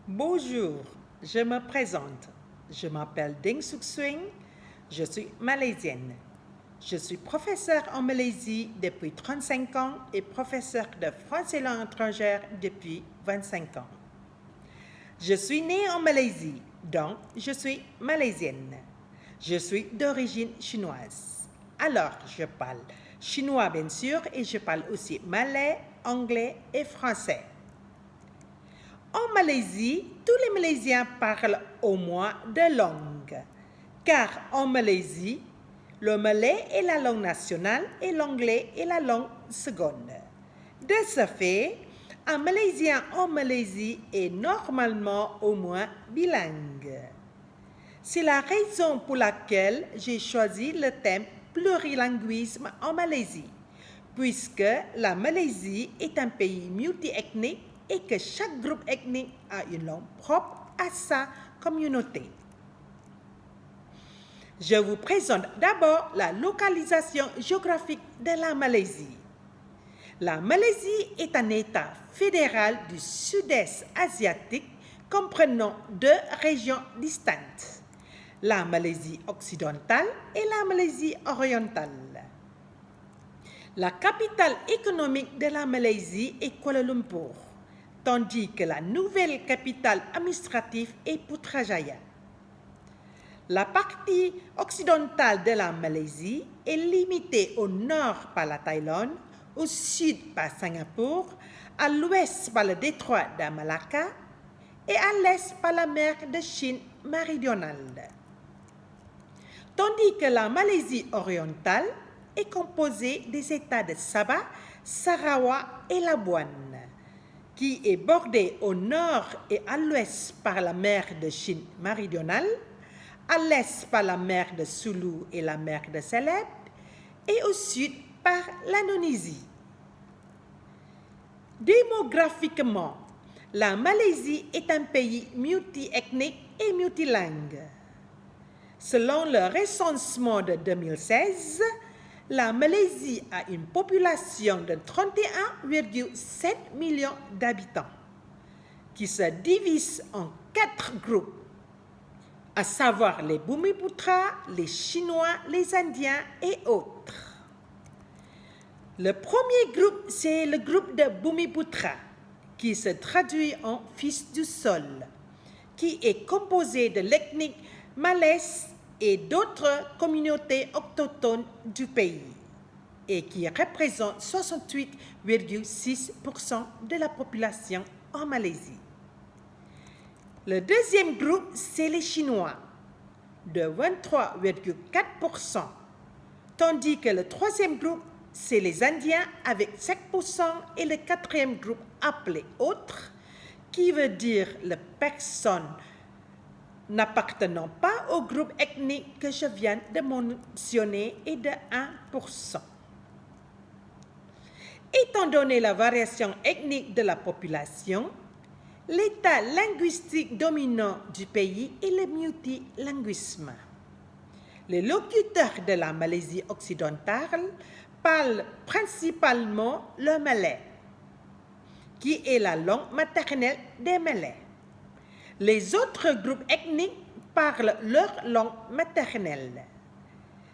Bonjour, je me présente. Je m'appelle Ding Suk Swing, je suis malaisienne. Je suis professeure en Malaisie depuis 35 ans et professeure de français langue étrangère depuis 25 ans. Je suis née en Malaisie, donc je suis malaisienne. Je suis d'origine chinoise. Alors, je parle chinois bien sûr et je parle aussi malais, anglais et français. En Malaisie, tous les Malaisiens parlent au moins deux langues, car en Malaisie, le malais est la langue nationale et l'anglais est la langue seconde. De ce fait, un Malaisien en Malaisie est normalement au moins bilingue. C'est la raison pour laquelle j'ai choisi le thème plurilinguisme en Malaisie, puisque la Malaisie est un pays multiethnique et que chaque groupe ethnique a une langue propre à sa communauté. Je vous présente d'abord la localisation géographique de la Malaisie. La Malaisie est un État fédéral du sud-est asiatique comprenant deux régions distinctes, la Malaisie occidentale et la Malaisie orientale. La capitale économique de la Malaisie est Kuala Lumpur, tandis que la nouvelle capitale administrative est Putrajaya. La partie occidentale de la Malaisie est limitée au nord par la Thaïlande, au sud par Singapour, à l'ouest par le détroit de Malacca et à l'est par la mer de Chine méridionale. Tandis que la Malaisie orientale est composée des États de Sabah, Sarawak et Labuan, qui est bordée au nord et à l'ouest par la mer de Chine méridionale, à l'est par la mer de Sulu et la mer de Celeb, et au sud par l'Indonésie. Démographiquement, la Malaisie est un pays multiethnique et multilingue. Selon le recensement de 2016, la Malaisie a une population de 31,7 millions d'habitants, qui se divisent en 4 groupes, à savoir les Bumiputera, les Chinois, les Indiens et autres. Le premier groupe, c'est le groupe de Bumiputera, qui se traduit en fils du sol, qui est composé de l'ethnie malaise et d'autres communautés autochtones du pays, et qui représente 68,6% de la population en Malaisie. Le deuxième groupe, c'est les Chinois, de 23,4%, tandis que le troisième groupe, c'est les Indiens avec 5% et le quatrième groupe appelé autres, qui veut dire les personnes n'appartenant pas au groupe ethnique que je viens de mentionner est de 1%. Étant donné la variation ethnique de la population, l'état linguistique dominant du pays est le multilinguisme. Les locuteurs de la Malaisie occidentale parlent principalement le malais, qui est la langue maternelle des Malais. Les autres groupes ethniques parlent leur langue maternelle.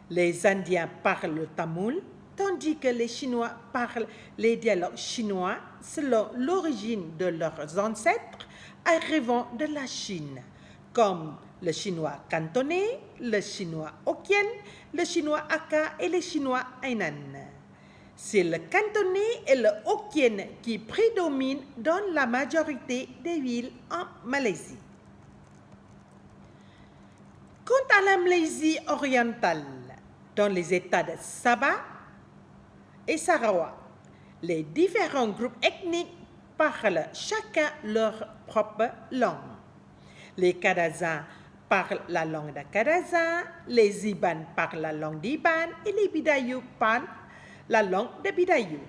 Les Indiens parlent le tamoul, tandis que les Chinois parlent les dialectes chinois selon l'origine de leurs ancêtres arrivant de la Chine, comme le chinois cantonais, le chinois hokkien, le chinois hakka et le chinois hainan. C'est le cantonais et le hokkien qui prédominent dans la majorité des villes en Malaisie. Quant à la Malaisie orientale, dans les États de Sabah et Sarawak, les différents groupes ethniques parlent chacun leur propre langue. Les Kadazans parlent la langue de Kadazan, les Iban parlent la langue d'Iban et les Bidayuh parlent la langue de Bidayuh.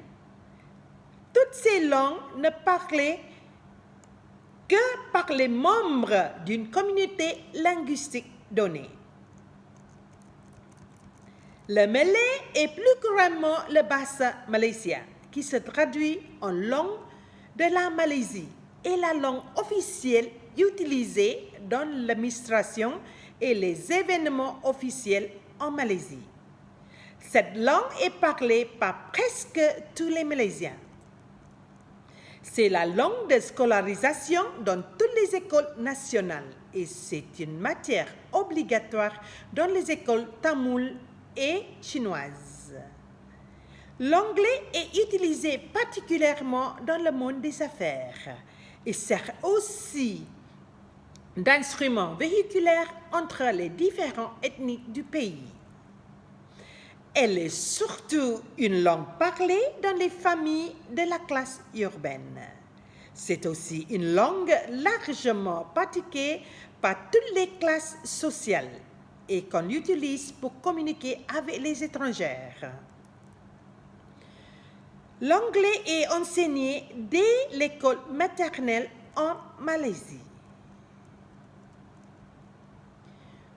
Toutes ces langues ne parlaient que par les membres d'une communauté linguistique donnée. Le malais est plus couramment le bahasa Malaysia, qui se traduit en langue de la Malaisie et la langue officielle utilisée dans l'administration et les événements officiels en Malaisie. Cette langue est parlée par presque tous les Malaisiens. C'est la langue de scolarisation dans toutes les écoles nationales et c'est une matière obligatoire dans les écoles tamoules et chinoises. L'anglais est utilisé particulièrement dans le monde des affaires et sert aussi d'instrument véhiculaire entre les différentes ethnies du pays. Elle est surtout une langue parlée dans les familles de la classe urbaine. C'est aussi une langue largement pratiquée par toutes les classes sociales et qu'on utilise pour communiquer avec les étrangers. L'anglais est enseigné dès l'école maternelle en Malaisie.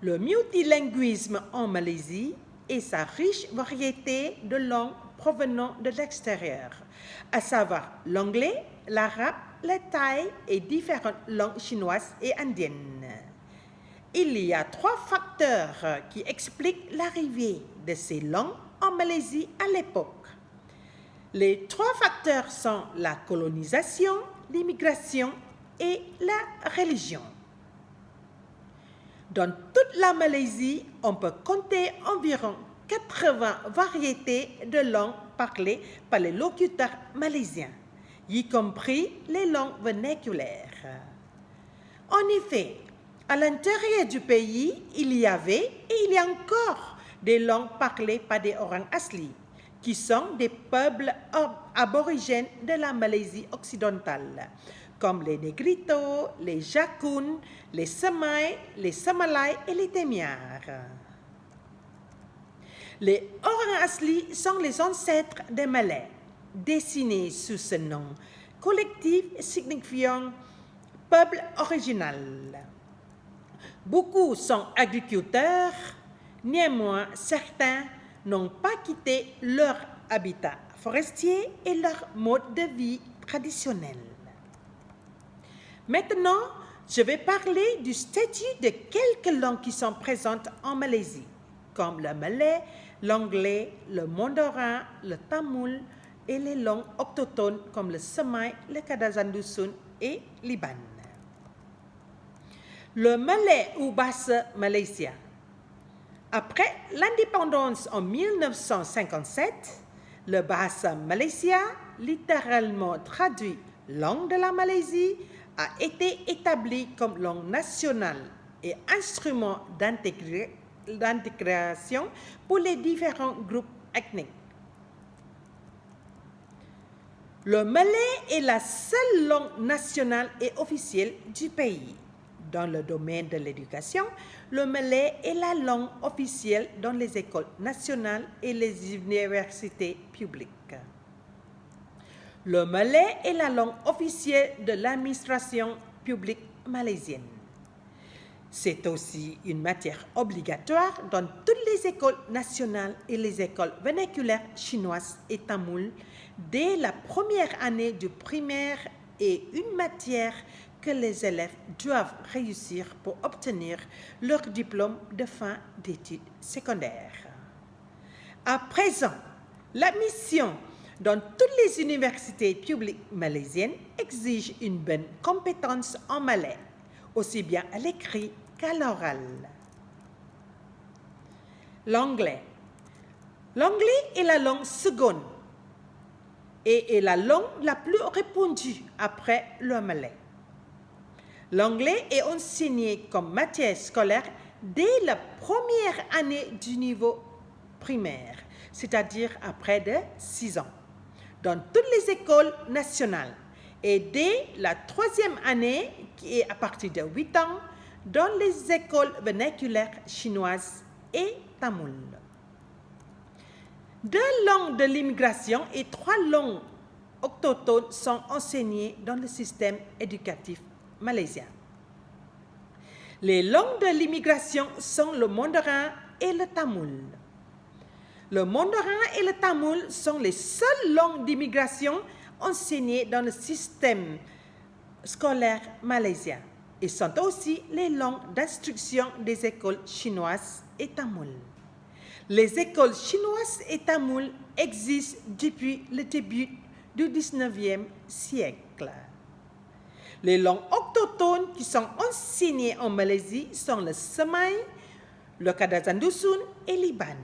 Le multilinguisme en Malaisie et sa riche variété de langues provenant de l'extérieur, à savoir l'anglais, l'arabe, le thaï et différentes langues chinoises et indiennes. Il y a 3 facteurs qui expliquent l'arrivée de ces langues en Malaisie à l'époque. Les 3 facteurs sont la colonisation, l'immigration et la religion. Dans toute la Malaisie, on peut compter environ 80 variétés de langues parlées par les locuteurs malaisiens, y compris les langues vernaculaires. En effet, à l'intérieur du pays, il y avait et il y a encore des langues parlées par des Orang Asli, qui sont des peuples aborigènes de la Malaisie occidentale, comme les Negritos, les Jakun, les Semai, les Samalai et les Temiar. Les Orang Asli sont les ancêtres des Malais, dessinés sous ce nom collectif signifiant peuple original. Beaucoup sont agriculteurs, néanmoins certains n'ont pas quitté leur habitat forestier et leur mode de vie traditionnel. Maintenant, je vais parler du statut de quelques langues qui sont présentes en Malaisie, comme le malais, l'anglais, le mandarin, le tamoul et les langues autochtones comme le semai, le kadazan dusun et l'iban. Le malais ou bahasa Malaysia. Après l'indépendance en 1957, le bahasa Malaysia, littéralement traduit langue de la Malaisie, a été établi comme langue nationale et instrument d'intégration pour les différents groupes ethniques. Le malais est la seule langue nationale et officielle du pays. Dans le domaine de l'éducation, le malais est la langue officielle dans les écoles nationales et les universités publiques. Le malais est la langue officielle de l'administration publique malaisienne. C'est aussi une matière obligatoire dans toutes les écoles nationales et les écoles vernaculaires chinoises et tamoules dès la première année du primaire et une matière que les élèves doivent réussir pour obtenir leur diplôme de fin d'études secondaires. À présent, l'admission dans toutes les universités publiques malaisiennes exige une bonne compétence en malais, aussi bien à l'écrit qu'à l'oral. L'anglais. L'anglais est la langue seconde et est la langue la plus répandue après le malais. L'anglais est enseigné comme matière scolaire dès la première année du niveau primaire, c'est-à-dire à près de 6 ans, dans toutes les écoles nationales et dès la 3e année, qui est à partir de 8 ans, dans les écoles vernaculaires chinoises et tamoules. 2 langues de l'immigration et 3 langues autochtones sont enseignées dans le système éducatif malaisien. Les langues de l'immigration sont le mandarin et le tamoul. Le mandarin et le tamoul sont les seules langues d'immigration enseignées dans le système scolaire malaisien. et sont aussi les langues d'instruction des écoles chinoises et tamoules. Les écoles chinoises et tamoules existent depuis le début du 19e siècle. Les langues autochtones qui sont enseignées en Malaisie sont le Semai, le Kadazan Dusun et l'Iban.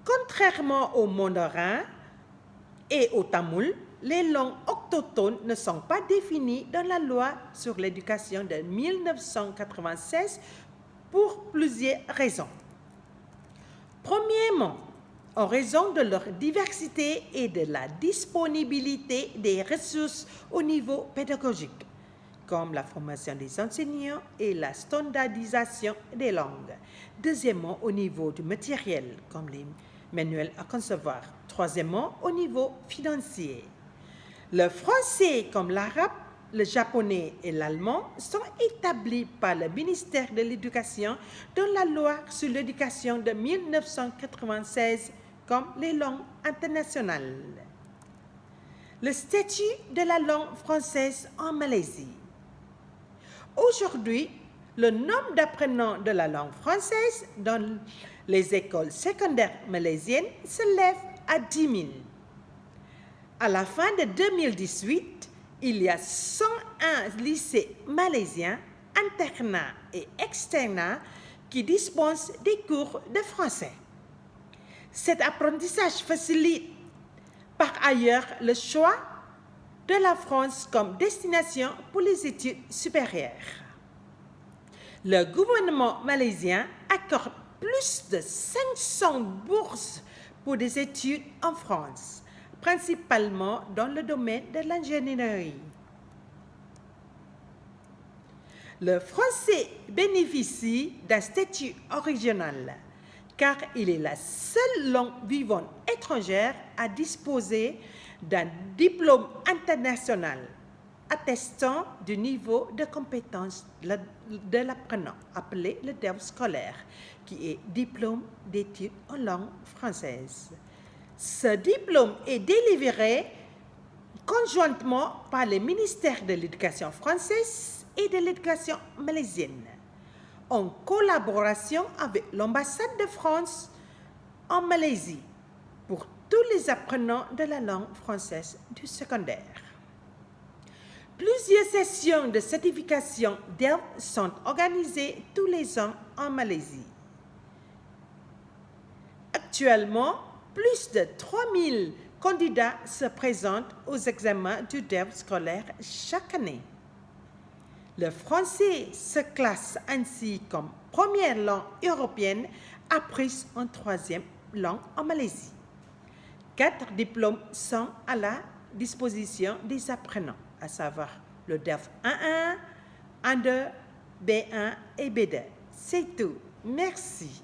Contrairement au mandarin et au tamoul, les langues autochtones ne sont pas définies dans la loi sur l'éducation de 1996 pour plusieurs raisons. Premièrement, en raison de leur diversité et de la disponibilité des ressources au niveau pédagogique, comme la formation des enseignants et la standardisation des langues. Deuxièmement, au niveau du matériel, comme les manuels à concevoir. Troisièmement, au niveau financier. Le français comme l'arabe, le japonais et l'allemand sont établis par le ministère de l'Éducation dans la loi sur l'éducation de 1996 comme les langues internationales. Le statut de la langue française en Malaisie. Aujourd'hui, le nombre d'apprenants de la langue française dans les écoles secondaires malaisiennes s'élève à 10 000. À la fin de 2018, il y a 101 lycées malaisiens, internats et externats qui dispensent des cours de français. Cet apprentissage facilite par ailleurs le choix de la France comme destination pour les études supérieures. Le gouvernement malaisien accorde plus de 500 bourses pour des études en France, principalement dans le domaine de l'ingénierie. Le français bénéficie d'un statut original car il est la seule langue vivante étrangère à disposer d'un diplôme international attestant du niveau de compétence de l'apprenant, appelé le DELF scolaire, qui est diplôme d'études en langue française. Ce diplôme est délivré conjointement par le ministère de l'Éducation française et de l'Éducation malaisienne, en collaboration avec l'ambassade de France en Malaisie pour tous les apprenants de la langue française du secondaire. Plusieurs sessions de certification DELF sont organisées tous les ans en Malaisie. Actuellement, plus de 3000 candidats se présentent aux examens du DELF scolaire chaque année. Le français se classe ainsi comme première langue européenne apprise en troisième langue en Malaisie. 4 diplômes sont à la disposition des apprenants, à savoir le DELF 1.1, 1.2, B1 et B2. C'est tout. Merci.